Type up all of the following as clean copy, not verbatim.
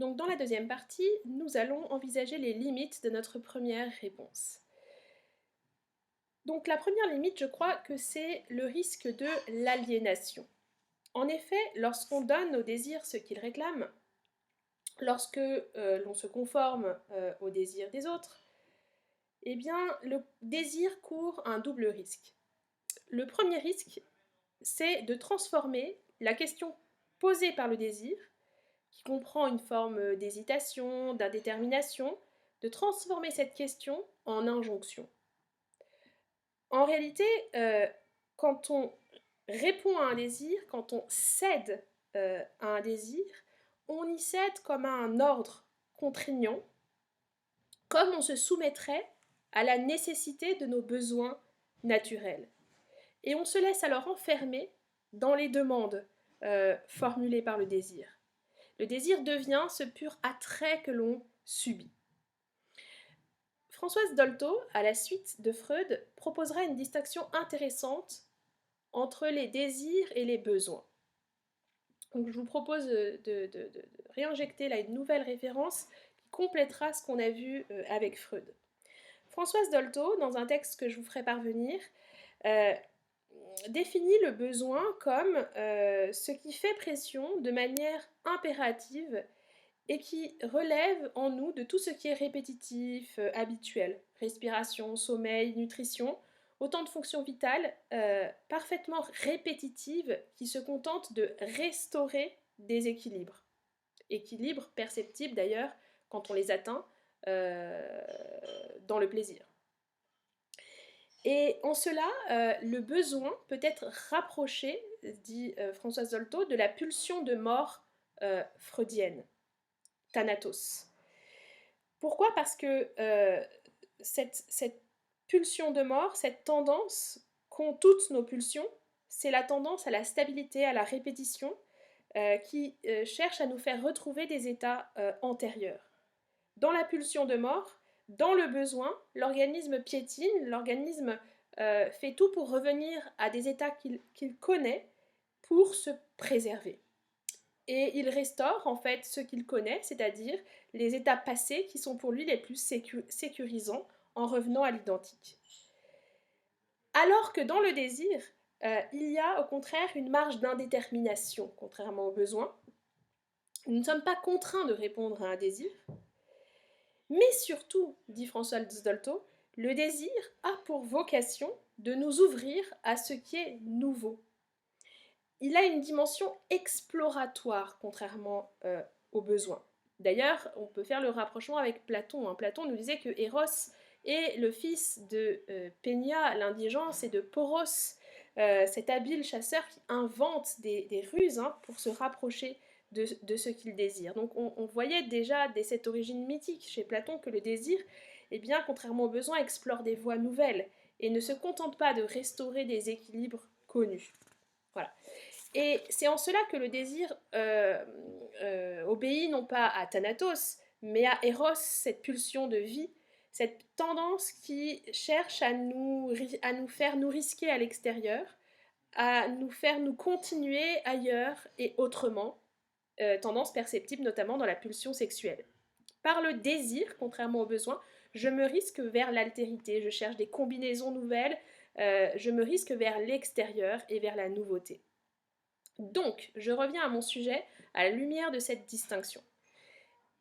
Donc dans la deuxième partie, nous allons envisager les limites de notre première réponse. Donc la première limite, je crois que c'est le risque de l'aliénation. En effet, lorsqu'on donne au désir ce qu'il réclame, lorsque l'on se conforme aux désirs des autres, eh bien le désir court un double risque. Le premier risque, c'est de transformer la question posée par le désir, qui comprend une forme d'hésitation, d'indétermination, de transformer cette question en injonction. En réalité, quand on répond à un désir, quand on cède à un désir, on y cède comme à un ordre contraignant, comme on se soumettrait à la nécessité de nos besoins naturels. Et on se laisse alors enfermer dans les demandes formulées par le désir. Le désir devient ce pur attrait que l'on subit. Françoise Dolto, à la suite de Freud, proposera une distinction intéressante entre les désirs et les besoins. Donc je vous propose de réinjecter là une nouvelle référence qui complétera ce qu'on a vu avec Freud. Françoise Dolto, dans un texte que je vous ferai parvenir, définit le besoin comme ce qui fait pression de manière impérative et qui relève en nous de tout ce qui est répétitif, habituel, respiration, sommeil, nutrition, autant de fonctions vitales parfaitement répétitives qui se contentent de restaurer des équilibres. Équilibres perceptibles d'ailleurs quand on les atteint dans le plaisir. Et en cela, le besoin peut être rapproché, dit Françoise Dolto, de la pulsion de mort freudienne. Thanatos. Pourquoi ? Parce que cette pulsion de mort, cette tendance qu'ont toutes nos pulsions, c'est la tendance à la stabilité, à la répétition, qui cherche à nous faire retrouver des états antérieurs. Dans la pulsion de mort, dans le besoin, l'organisme piétine, l'organisme fait tout pour revenir à des états qu'il connaît pour se préserver. Et il restaure en fait ce qu'il connaît, c'est-à-dire les états passés qui sont pour lui les plus sécurisants en revenant à l'identique. Alors que dans le désir, il y a au contraire une marge d'indétermination, contrairement au besoin. Nous ne sommes pas contraints de répondre à un désir, mais surtout, dit François Dolto, le désir a pour vocation de nous ouvrir à ce qui est nouveau. Il a une dimension exploratoire, contrairement aux besoins. D'ailleurs, on peut faire le rapprochement avec Platon. Platon nous disait que Eros est le fils de Pénia, l'indigence, et de Poros, cet habile chasseur qui invente des ruses pour se rapprocher de ce qu'il désire. Donc on voyait déjà dès cette origine mythique chez Platon que le désir, eh bien, contrairement aux besoins, explore des voies nouvelles et ne se contente pas de restaurer des équilibres connus. Voilà. Et c'est en cela que le désir obéit non pas à Thanatos, mais à Eros, cette pulsion de vie, cette tendance qui cherche à nous faire nous risquer à l'extérieur, à nous faire nous continuer ailleurs et autrement, tendance perceptible notamment dans la pulsion sexuelle. Par le désir, contrairement au besoin, je me risque vers l'altérité, je cherche des combinaisons nouvelles, je me risque vers l'extérieur et vers la nouveauté. Donc, je reviens à mon sujet à la lumière de cette distinction.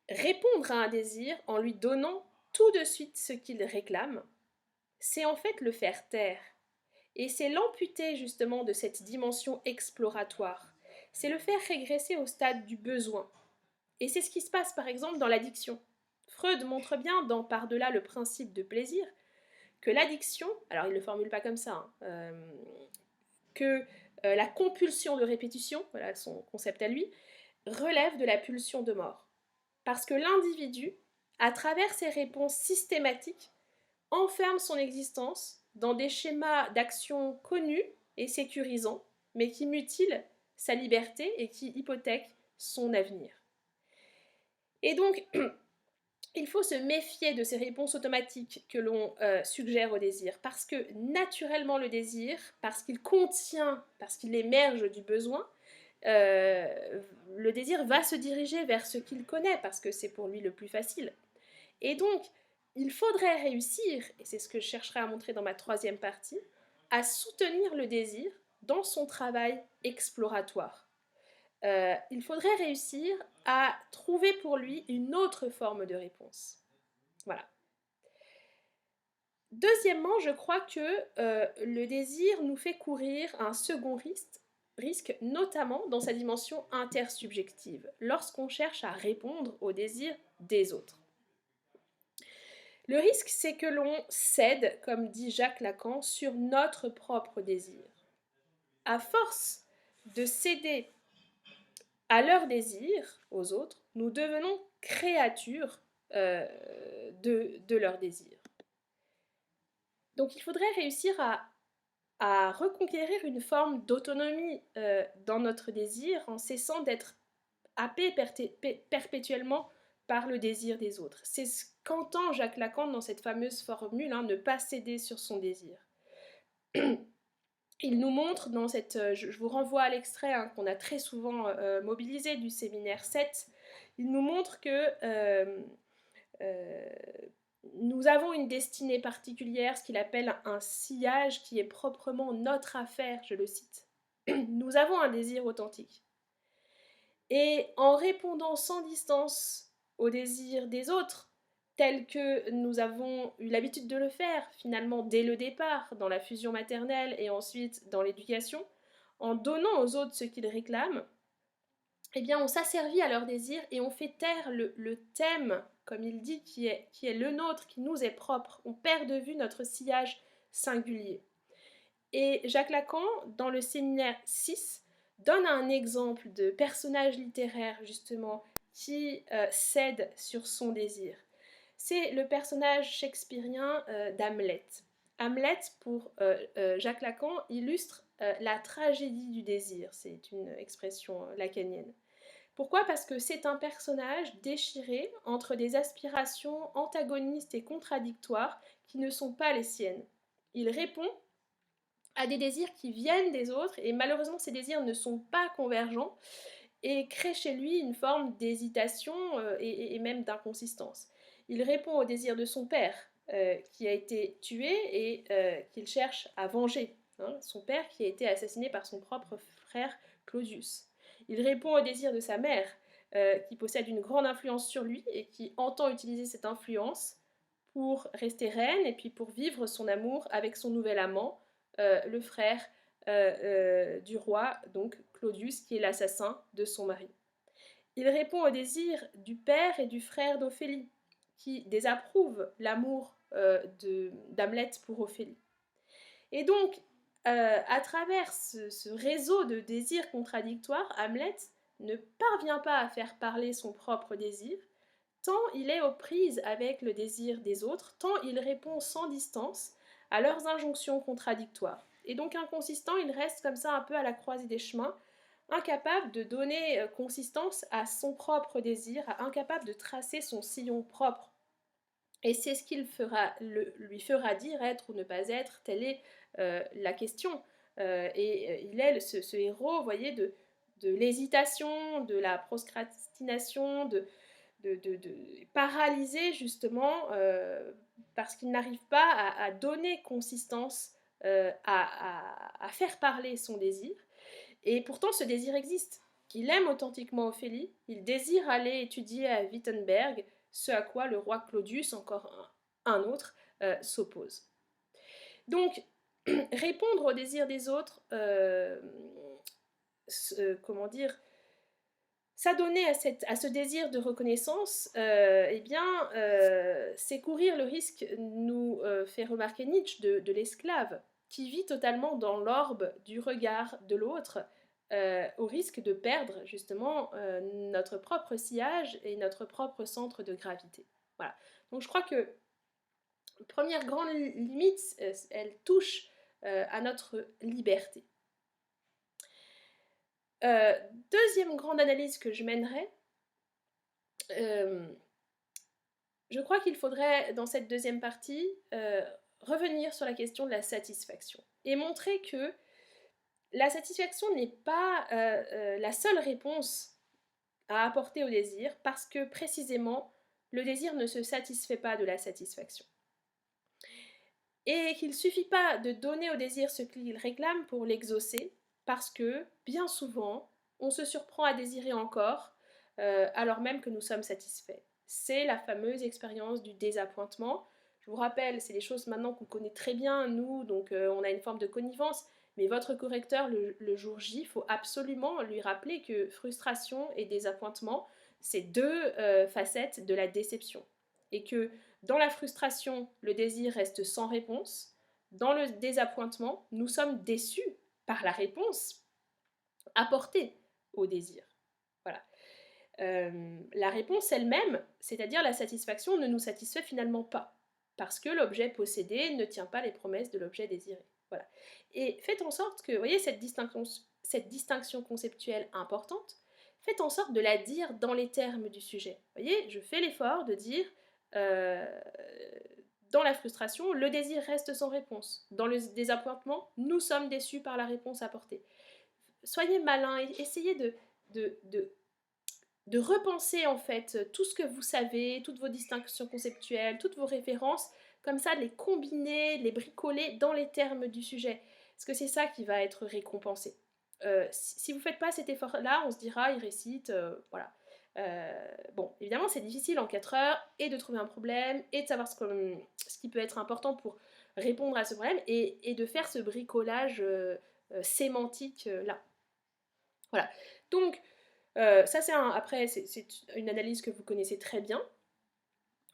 Répondre à un désir en lui donnant tout de suite ce qu'il réclame, c'est en fait le faire taire. Et c'est l'amputer justement de cette dimension exploratoire. C'est le faire régresser au stade du besoin. Et c'est ce qui se passe par exemple dans l'addiction. Freud montre bien dans Par-delà le principe de plaisir que l'addiction, alors il ne le formule pas comme ça, que la compulsion de répétition, voilà son concept à lui, relève de la pulsion de mort. Parce que l'individu, à travers ses réponses systématiques, enferme son existence dans des schémas d'action connus et sécurisants, mais qui mutilent sa liberté et qui hypothèquent son avenir. Et donc, il faut se méfier de ces réponses automatiques que l'on suggère au désir, parce que naturellement le désir, parce qu'il contient, parce qu'il émerge du besoin, le désir va se diriger vers ce qu'il connaît parce que c'est pour lui le plus facile. Et donc, il faudrait réussir, et c'est ce que je chercherai à montrer dans ma troisième partie, à soutenir le désir dans son travail exploratoire. Il faudrait réussir à trouver pour lui une autre forme de réponse. Voilà. Deuxièmement, je crois que le désir nous fait courir un second risque, notamment dans sa dimension intersubjective, lorsqu'on cherche à répondre aux désirs des autres. Le risque, c'est que l'on cède, comme dit Jacques Lacan, sur notre propre désir. À force de céder à leur désir, aux autres, nous devenons créatures de leur désir. Donc il faudrait réussir à reconquérir une forme d'autonomie dans notre désir en cessant d'être happé perpétuellement par le désir des autres. C'est ce qu'entend Jacques Lacan dans cette fameuse formule, ne pas céder sur son désir. Il nous montre dans cette... je vous renvoie à l'extrait qu'on a très souvent mobilisé du séminaire 7. Il nous montre que nous avons une destinée particulière, ce qu'il appelle un sillage qui est proprement notre affaire, je le cite. Nous avons un désir authentique. Et en répondant sans distance aux désirs des autres, tels que nous avons eu l'habitude de le faire, finalement, dès le départ, dans la fusion maternelle et ensuite dans l'éducation, en donnant aux autres ce qu'ils réclament, eh bien, on s'asservit à leurs désirs et on fait taire le thème, comme il dit, qui est le nôtre, qui nous est propre. On perd de vue notre sillage singulier. Et Jacques Lacan, dans le séminaire 6, donne un exemple de personnage littéraire, justement, qui cède sur son désir. C'est le personnage shakespearien d'Hamlet. Hamlet, pour Jacques Lacan, illustre la tragédie du désir. C'est une expression lacanienne. Pourquoi ? Parce que c'est un personnage déchiré entre des aspirations antagonistes et contradictoires qui ne sont pas les siennes. Il répond à des désirs qui viennent des autres et malheureusement ces désirs ne sont pas convergents et créent chez lui une forme d'hésitation et même d'inconsistance. Il répond au désir de son père qui a été tué et qu'il cherche à venger. Son père qui a été assassiné par son propre frère Claudius. Il répond au désir de sa mère qui possède une grande influence sur lui et qui entend utiliser cette influence pour rester reine et puis pour vivre son amour avec son nouvel amant, le frère du roi, donc Claudius, qui est l'assassin de son mari. Il répond au désir du père et du frère d'Ophélie, qui désapprouvent l'amour d'Hamlet pour Ophélie. Et donc, à travers ce réseau de désirs contradictoires, Hamlet ne parvient pas à faire parler son propre désir, tant il est aux prises avec le désir des autres, tant il répond sans distance à leurs injonctions contradictoires. Et donc inconsistant, il reste comme ça un peu à la croisée des chemins, incapable de donner consistance à son propre désir, incapable de tracer son sillon propre. Et c'est ce qu'il lui fera dire être ou ne pas être, telle est la question. Et il est ce héros, vous voyez, de l'hésitation, de la procrastination, de paralysé justement parce qu'il n'arrive pas à donner consistance, à faire parler son désir. Et pourtant ce désir existe. Il aime authentiquement Ophélie, il désire aller étudier à Wittenberg, ce à quoi le roi Claudius, encore un autre, s'oppose. Donc, répondre au désir des autres, s'adonner à ce désir de reconnaissance, c'est courir le risque, nous fait remarquer Nietzsche, de l'esclave, qui vit totalement dans l'orbe du regard de l'autre, au risque de perdre justement notre propre sillage et notre propre centre de gravité. Voilà. Donc je crois que la première grande limite, elle touche à notre liberté. Deuxième grande analyse que je mènerai, je crois qu'il faudrait, dans cette deuxième partie, revenir sur la question de la satisfaction et montrer que la satisfaction n'est pas la seule réponse à apporter au désir parce que précisément le désir ne se satisfait pas de la satisfaction. Et qu'il ne suffit pas de donner au désir ce qu'il réclame pour l'exaucer, parce que bien souvent, on se surprend à désirer encore, alors même que nous sommes satisfaits. C'est la fameuse expérience du désappointement. Je vous rappelle, c'est des choses maintenant qu'on connaît très bien, nous, donc on a une forme de connivence, mais votre correcteur, le jour J, il faut absolument lui rappeler que frustration et désappointement, c'est deux facettes de la déception. Et que dans la frustration, le désir reste sans réponse. Dans le désappointement, nous sommes déçus par la réponse apportée au désir. Voilà. La réponse elle-même, c'est-à-dire la satisfaction, ne nous satisfait finalement pas, parce que l'objet possédé ne tient pas les promesses de l'objet désiré. Voilà. Et faites en sorte que, vous voyez, cette distinction conceptuelle importante, faites en sorte de la dire dans les termes du sujet. Vous voyez, je fais l'effort de dire, dans la frustration, le désir reste sans réponse. Dans le désappointement, nous sommes déçus par la réponse apportée. Soyez malins et essayez de repenser en fait tout ce que vous savez, toutes vos distinctions conceptuelles, toutes vos références, comme ça de les combiner, de les bricoler dans les termes du sujet. Parce que c'est ça qui va être récompensé. Si vous ne faites pas cet effort-là, on se dira, il récite, voilà. Bon, évidemment, c'est difficile en 4 heures, et de trouver un problème, et de savoir ce qui peut être important pour répondre à ce problème, et de faire ce bricolage sémantique-là. Voilà. Donc, ça, après, c'est une analyse que vous connaissez très bien.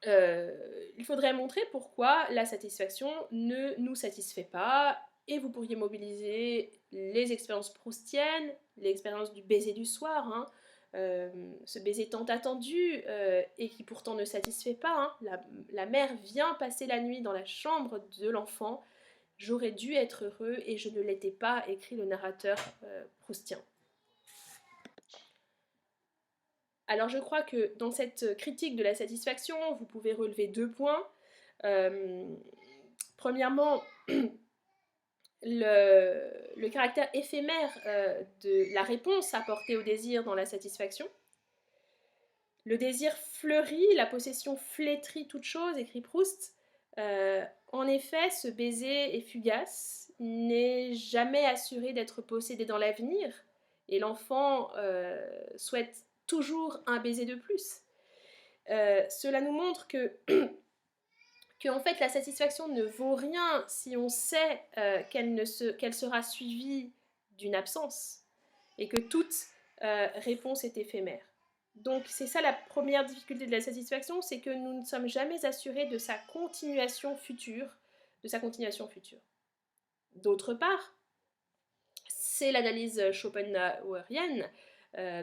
Il faudrait montrer pourquoi la satisfaction ne nous satisfait pas, et vous pourriez mobiliser les expériences proustiennes, l'expérience du baiser du soir, hein, ce baiser tant attendu et qui pourtant ne satisfait pas. Hein. La mère vient passer la nuit dans la chambre de l'enfant. J'aurais dû être heureux et je ne l'étais pas, écrit le narrateur proustien. Alors je crois que dans cette critique de la satisfaction, vous pouvez relever 2 points. Premièrement, le caractère éphémère de la réponse apportée au désir dans la satisfaction. Le désir fleurit, la possession flétrit toute chose, écrit Proust. En effet, ce baiser est fugace, n'est jamais assuré d'être possédé dans l'avenir, et l'enfant souhaite toujours un baiser de plus. Cela nous montre que en fait la satisfaction ne vaut rien si on sait qu'elle sera suivie d'une absence et que toute réponse est éphémère. Donc c'est ça la première difficulté de la satisfaction, c'est que nous ne sommes jamais assurés de sa continuation future, D'autre part, c'est l'analyse schopenhauerienne,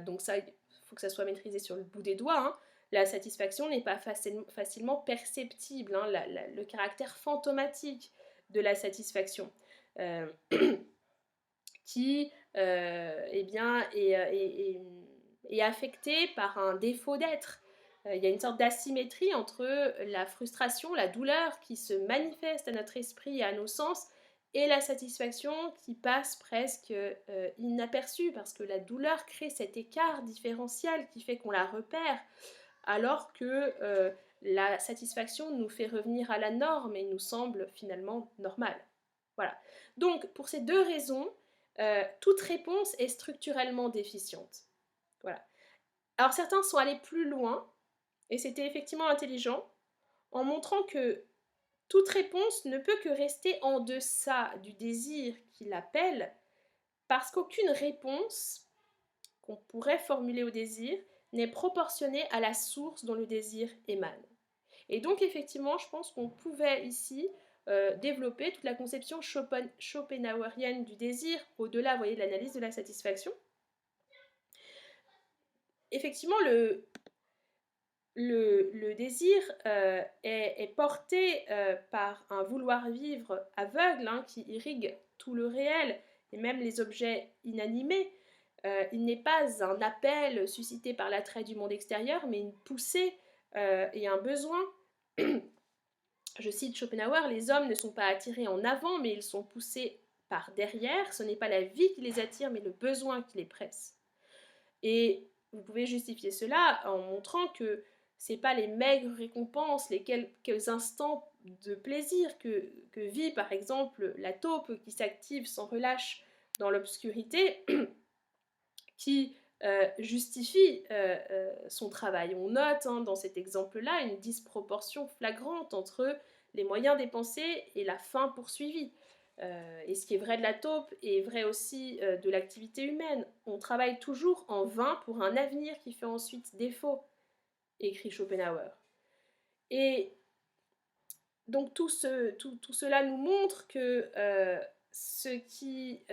donc ça, il faut que ça soit maîtrisé sur le bout des doigts, hein. La satisfaction n'est pas facilement perceptible, hein, le caractère fantomatique de la satisfaction, qui eh bien, est affecté par un défaut d'être. Il y a une sorte d'asymétrie entre la frustration, la douleur qui se manifeste à notre esprit et à nos sens, et la satisfaction qui passe presque inaperçue, parce que la douleur crée cet écart différentiel qui fait qu'on la repère, alors que la satisfaction nous fait revenir à la norme et nous semble finalement normale. Voilà. Donc, pour ces 2 raisons, toute réponse est structurellement déficiente. Voilà. Alors, certains sont allés plus loin, et c'était effectivement intelligent, en montrant que toute réponse ne peut que rester en deçà du désir qui l'appelle, parce qu'aucune réponse qu'on pourrait formuler au désir n'est proportionnée à la source dont le désir émane. Et donc effectivement, je pense qu'on pouvait ici développer toute la conception schopenhauerienne du désir, au-delà, vous voyez, de l'analyse de la satisfaction. Effectivement, le désir est porté par un vouloir vivre aveugle, hein, qui irrigue tout le réel et même les objets inanimés. Il n'est pas un appel suscité par l'attrait du monde extérieur, mais une poussée et un besoin. Je cite Schopenhauer, les hommes ne sont pas attirés en avant, mais ils sont poussés par derrière. Ce n'est pas la vie qui les attire, mais le besoin qui les presse. Et vous pouvez justifier cela en montrant que c'est pas les maigres récompenses, les quelques instants de plaisir que vit par exemple la taupe qui s'active sans relâche dans l'obscurité qui justifie son travail. On note dans cet exemple-là une disproportion flagrante entre les moyens dépensés et la fin poursuivie. Et ce qui est vrai de la taupe est vrai aussi de l'activité humaine. On travaille toujours en vain pour un avenir qui fait ensuite défaut, écrit Schopenhauer. Et donc tout cela nous montre que ce qui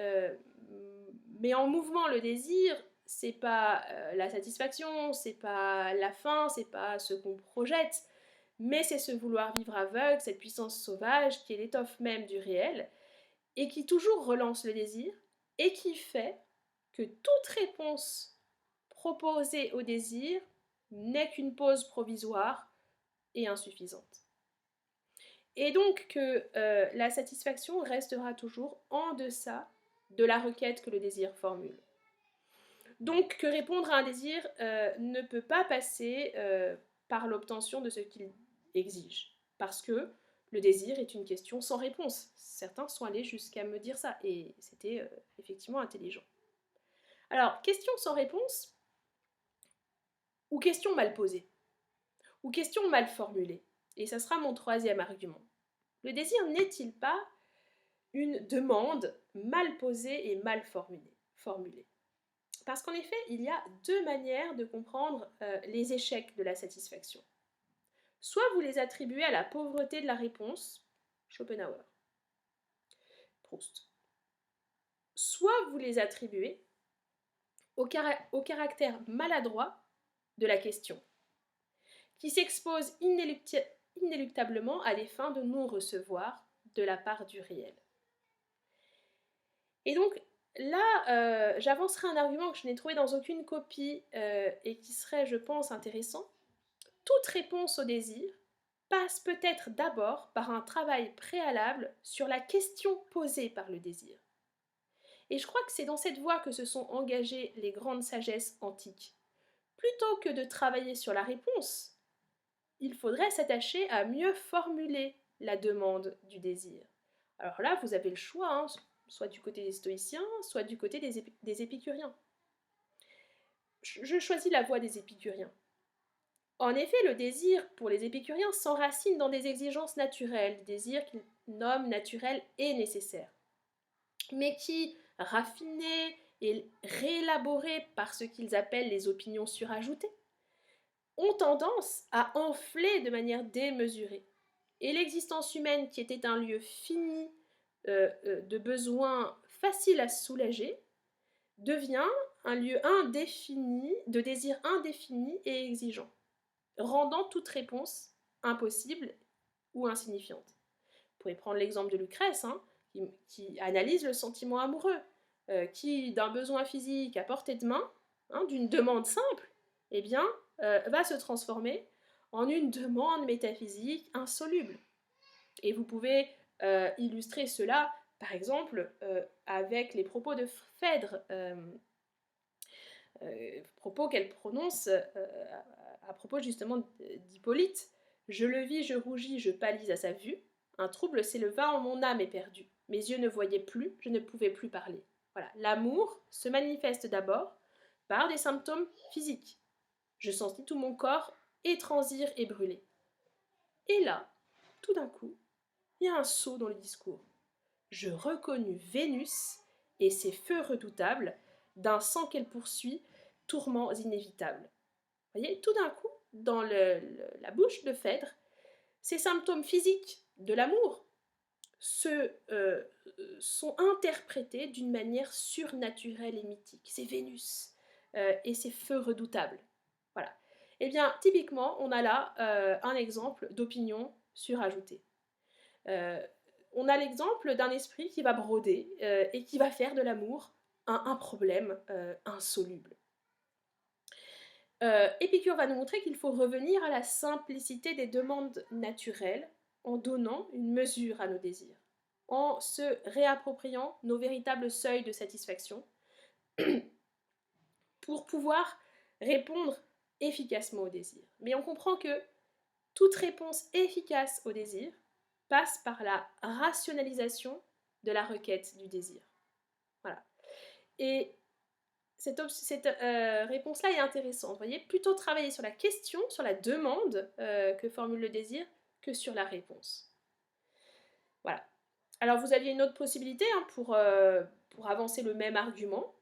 met en mouvement le désir, c'est pas la satisfaction, c'est pas la fin, c'est pas ce qu'on projette, mais c'est ce vouloir vivre aveugle, cette puissance sauvage qui est l'étoffe même du réel, et qui toujours relance le désir, et qui fait que toute réponse proposée au désir n'est qu'une pause provisoire et insuffisante. Et donc que la satisfaction restera toujours en deçà de la requête que le désir formule. Donc que répondre à un désir ne peut pas passer par l'obtention de ce qu'il exige, parce que le désir est une question sans réponse. Certains sont allés jusqu'à me dire ça, et c'était effectivement intelligent. Alors, question sans réponse, ou question mal posée, ou question mal formulée, et ça sera mon troisième argument. Le désir n'est-il pas une demande mal posée et mal formulée? Parce qu'en effet, il y a deux manières de comprendre les échecs de la satisfaction. Soit vous les attribuez à la pauvreté de la réponse, Schopenhauer, Proust. Soit vous les attribuez au caractère maladroit de la question, qui s'expose inéluctablement à des fins de non-recevoir de la part du réel. Et donc, là, j'avancerai un argument que je n'ai trouvé dans aucune copie et qui serait, je pense, intéressant. Toute réponse au désir passe peut-être d'abord par un travail préalable sur la question posée par le désir. Et je crois que c'est dans cette voie que se sont engagées les grandes sagesses antiques. Plutôt que de travailler sur la réponse, il faudrait s'attacher à mieux formuler la demande du désir. Alors là, vous avez le choix, soit du côté des stoïciens, soit du côté des épicuriens. Je choisis la voie des épicuriens. En effet, le désir, pour les épicuriens, s'enracine dans des exigences naturelles, désirs qu'ils nomment naturels et nécessaires, mais qui, raffinés et réélaborés par ce qu'ils appellent les opinions surajoutées, ont tendance à enfler de manière démesurée. Et l'existence humaine, qui était un lieu fini de besoins faciles à soulager, devient un lieu indéfini, de désirs indéfinis et exigeants, rendant toute réponse impossible ou insignifiante. Vous pouvez prendre l'exemple de Lucrèce, qui analyse le sentiment amoureux, qui, d'un besoin physique à portée de main, d'une demande simple, eh bien, va se transformer en une demande métaphysique insoluble. Et vous pouvez illustrer cela, par exemple, avec les propos de Phèdre, propos qu'elle prononce à propos justement d'Hippolyte. « Je le vis, je rougis, je pâlis à sa vue. Un trouble s'éleva en mon âme éperdue. Mes yeux ne voyaient plus, je ne pouvais plus parler. » Voilà, l'amour se manifeste d'abord par des symptômes physiques. Je sentis tout mon corps étransir et brûler. Et là, tout d'un coup, il y a un saut dans le discours. Je reconnus Vénus et ses feux redoutables, d'un sang qu'elle poursuit, tourments inévitables. Vous voyez, tout d'un coup, dans la bouche de Phèdre, ces symptômes physiques de l'amour sont interprétés d'une manière surnaturelle et mythique. C'est Vénus et ses feux redoutables. Voilà. Eh bien, typiquement, on a là un exemple d'opinion surajoutée. On a l'exemple d'un esprit qui va broder et qui va faire de l'amour un problème insoluble. Épicure va nous montrer qu'il faut revenir à la simplicité des demandes naturelles en donnant une mesure à nos désirs, en se réappropriant nos véritables seuils de satisfaction pour pouvoir répondre efficacement au désir. Mais on comprend que toute réponse efficace au désir passe par la rationalisation de la requête du désir. Voilà. Et cette réponse-là est intéressante. Vous voyez, plutôt travailler sur la question, sur la demande que formule le désir, que sur la réponse. Voilà. Alors vous aviez une autre possibilité hein, pour avancer le même argument,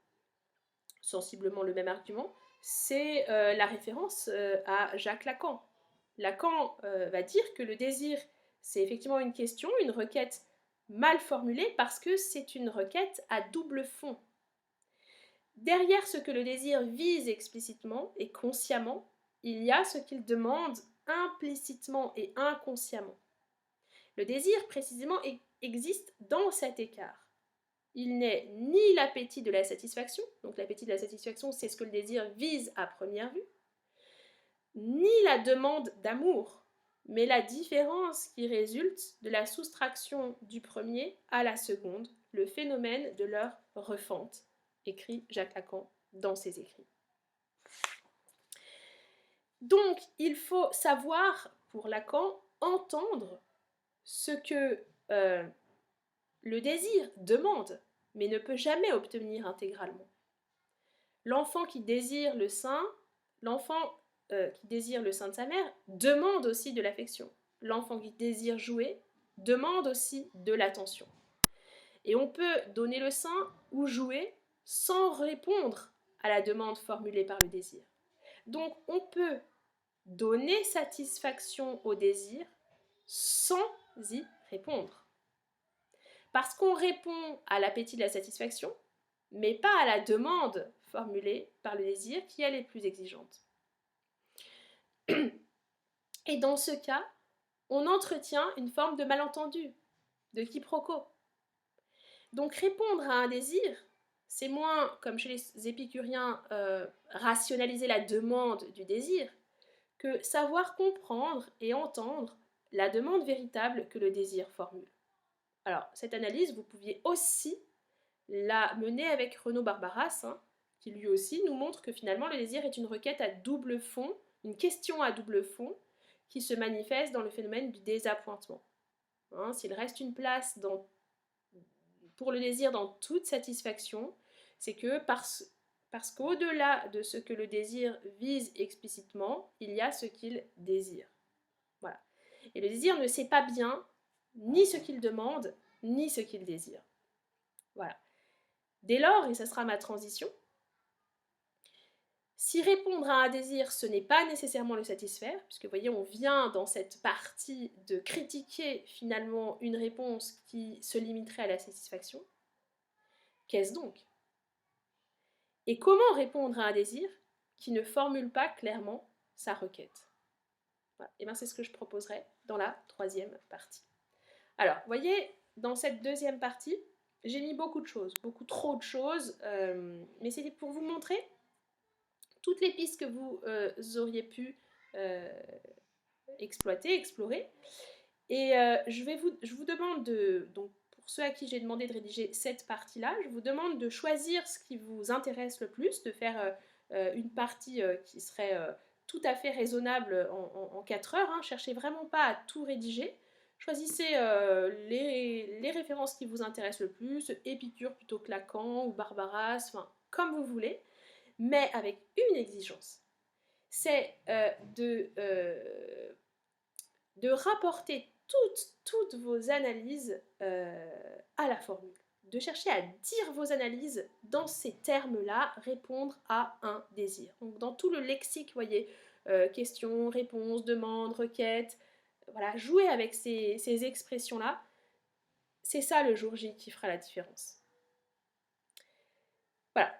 sensiblement le même argument, c'est la référence à Jacques Lacan. Lacan va dire que le désir, c'est effectivement une question, une requête mal formulée parce que c'est une requête à double fond. Derrière ce que le désir vise explicitement et consciemment, il y a ce qu'il demande implicitement et inconsciemment. Le désir, précisément, existe dans cet écart. Il n'est ni l'appétit de la satisfaction, donc l'appétit de la satisfaction, c'est ce que le désir vise à première vue, ni la demande d'amour, mais la différence qui résulte de la soustraction du premier à la seconde, le phénomène de leur refente, écrit Jacques Lacan dans ses écrits. Donc, il faut savoir, pour Lacan, entendre ce que le désir demande, mais ne peut jamais obtenir intégralement. L'enfant qui désire le sein, qui désire le sein de sa mère, demande aussi de l'affection. L'enfant qui désire jouer demande aussi de l'attention. Et on peut donner le sein ou jouer sans répondre à la demande formulée par le désir. Donc on peut donner satisfaction au désir sans y répondre. Parce qu'on répond à l'appétit de la satisfaction, mais pas à la demande formulée par le désir qui, elle, est plus exigeante. Et dans ce cas, on entretient une forme de malentendu, de quiproquo. Donc répondre à un désir, c'est moins, comme chez les épicuriens, rationaliser la demande du désir, que savoir comprendre et entendre la demande véritable que le désir formule. Alors, cette analyse, vous pouviez aussi la mener avec Renaud Barbaras, hein, qui lui aussi nous montre que finalement le désir est une requête à double fond, une question à double fond, qui se manifeste dans le phénomène du désappointement. Hein, s'il reste une place pour le désir dans toute satisfaction, c'est que parce qu'au-delà de ce que le désir vise explicitement, il y a ce qu'il désire. Voilà. Et le désir ne sait pas bien ni ce qu'il demande, ni ce qu'il désire. Voilà. Dès lors, et ça sera ma transition, si répondre à un désir, ce n'est pas nécessairement le satisfaire, puisque vous voyez, on vient dans cette partie de critiquer finalement une réponse qui se limiterait à la satisfaction, qu'est-ce donc? Et comment répondre à un désir qui ne formule pas clairement sa requête? Voilà. Et bien c'est ce que je proposerai dans la troisième partie. Alors, vous voyez, dans cette deuxième partie, j'ai mis beaucoup de choses, beaucoup trop de choses, mais c'était pour vous montrer toutes les pistes que vous auriez pu explorer. Et je vous demande donc pour ceux à qui j'ai demandé de rédiger cette partie-là, je vous demande de choisir ce qui vous intéresse le plus, de faire une partie qui serait tout à fait raisonnable en 4 heures. Hein. Cherchez vraiment pas à tout rédiger. Choisissez les références qui vous intéressent le plus, Épicure plutôt que Lacan ou Barbaras, enfin comme vous voulez, mais avec une exigence. C'est de rapporter toutes vos analyses à la formule. De chercher à dire vos analyses dans ces termes-là, répondre à un désir. Donc dans tout le lexique, vous voyez, question, réponse, demande, requête, voilà, jouer avec ces expressions-là, c'est ça le jour J qui fera la différence. Voilà.